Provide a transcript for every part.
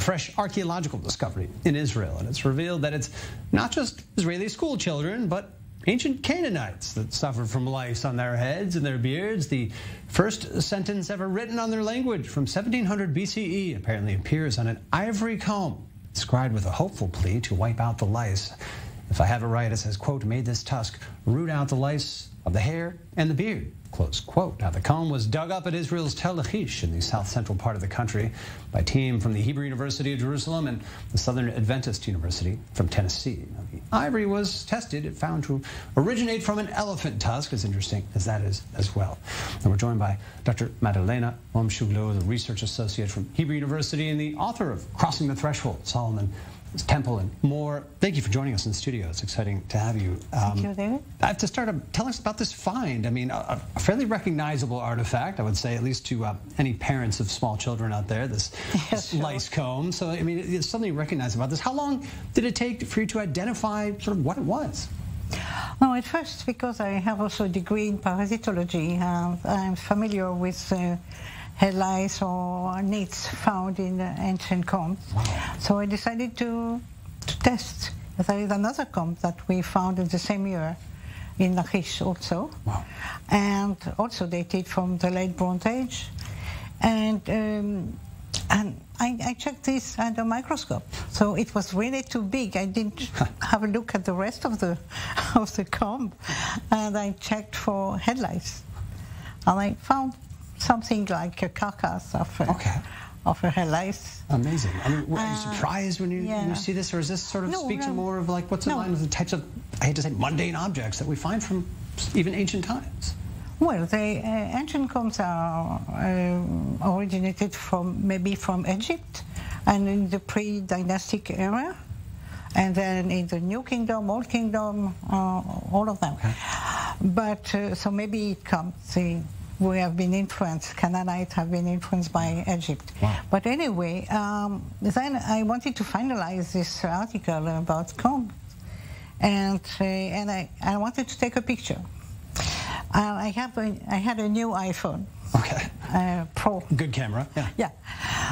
a fresh archaeological discovery in Israel, and it's revealed that it's not just Israeli school children, but ancient Canaanites that suffered from lice on their heads and their beards. The first sentence ever written on their language from 1700 BCE apparently appears on an ivory comb, inscribed with a hopeful plea to wipe out the lice. If I have it right, it says, quote, "May this tusk root out the lice of the hair and the beard," close quote. Now, the comb was dug up at Israel's Tel Lachish in the south-central part of the country by a team from the Hebrew University of Jerusalem and the Southern Adventist University from Tennessee. Now, the ivory was tested. It found to originate from an elephant tusk, as interesting as that is as well. And we're joined by Dr. Matlin, the research associate from Hebrew University and the author of Crossing the Threshold, Solomon's Temple, and more. Thank you for joining us in the studio. It's exciting to have you. Thank you, David. I have to start. Tell us about this find. I mean, a fairly recognizable artifact, I would say, at least to any parents of small children out there, this Sure. lice comb. So, I mean, it's something recognized about this. How long did it take for you to identify sort of what it was? No, at first, because I have also a degree in parasitology, I'm familiar with head lice or nits found in ancient combs. Wow. So I decided to test. There is another comb that we found in the same year in Lachish also. Wow. And also dated from the late Bronze Age. And I checked this under a microscope. So it was really too big. I didn't have a look at the rest of the comb. And I checked for head lice. And I found something like a carcass of a head lice. Amazing. I mean, are you surprised when you see this, or is this sort of speak to more of like what's in line with the types of, I hate to say, mundane objects that we find from even ancient times? Well, the ancient combs are originated maybe from Egypt and in the pre-dynastic era, and then in the New Kingdom, Old Kingdom, all of them. Okay. But so maybe it comes. We have been influenced, Canaanite have been influenced by Egypt. Wow. But anyway, then I wanted to finalize this article about combs, and I wanted to take a picture. I had a new iPhone. Okay. Pro. Good camera. Yeah. Yeah.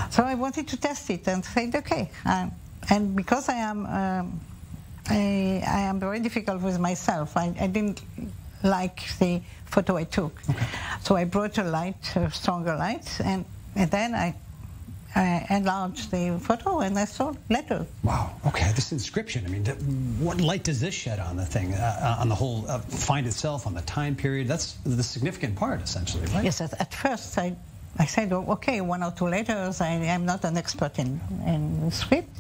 So I wanted to test it and said, okay. And because I am very difficult with myself, I didn't like the photo I took. Okay. So I brought a stronger light, and then I enlarged the photo and I saw letters. Wow. Okay. This inscription. I mean, what light does this shed on the thing, on the whole find itself, on the time period? That's the significant part, essentially, right? Yes. At first, I said, oh, okay, 1 or 2 letters. I'm not an expert in script,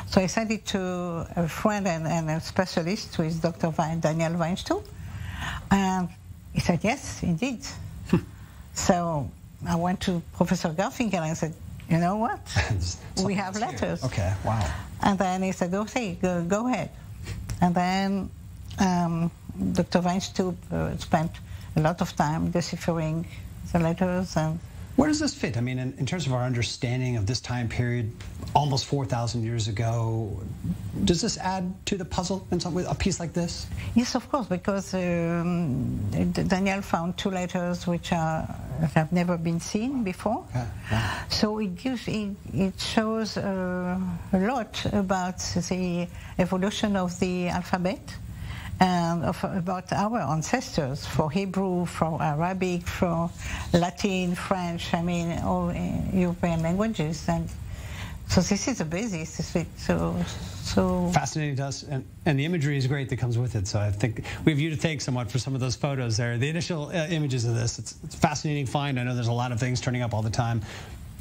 so I sent it to a friend and a specialist, who is Dr. Daniel Weinstub, and he said, yes, indeed. So I went to Professor Garfinkel and I said, you know what? We have letters. Here. Okay, wow. And then he said, okay, go ahead. And then Dr. Weinstub spent a lot of time deciphering the letters. And where does this fit? I mean, in terms of our understanding of this time period, almost 4,000 years ago, does this add to the puzzle in some way, a piece like this? Yes, of course, because Daniel found 2 letters which have never been seen before. Okay. Wow. So it shows a lot about the evolution of the alphabet and about our ancestors, for Hebrew, for Arabic, for Latin, French, I mean, all European languages. And so this is a basis. So fascinating to us, and the imagery is great that comes with it. So I think we have you to thank somewhat for some of those photos there. The initial images of this, it's a fascinating find. I know there's a lot of things turning up all the time.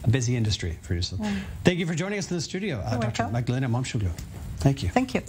A busy industry for you. So thank you for joining us in the studio, Dr. Matlin. Thank you. Thank you.